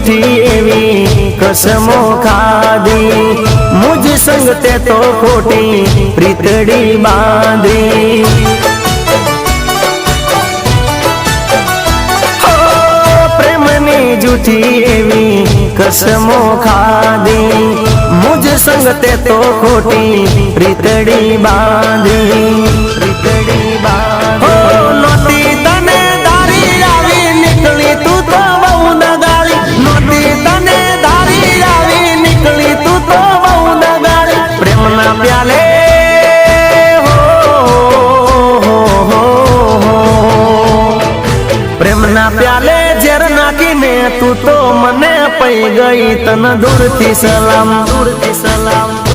जूठी एवी कसमो खादी मुझ संग ते तो खोटी प्रीतड़ी बांधी प्रेमनी जूठी एवी कसमो खादी मुझ संग ते तो खोटी प्रीतड़ी बांधी प्रीतड़ी बांधी नोती तने धारी आवी निकली तू तो बहु नगाड़ी नोती तने धारी आवी निकली तू तो बहु नगाड़ी प्रेम ना प्याले प्रेम ना प्याले झेर नाखी ने तू तो मने पई गई तन दूर थी सलाम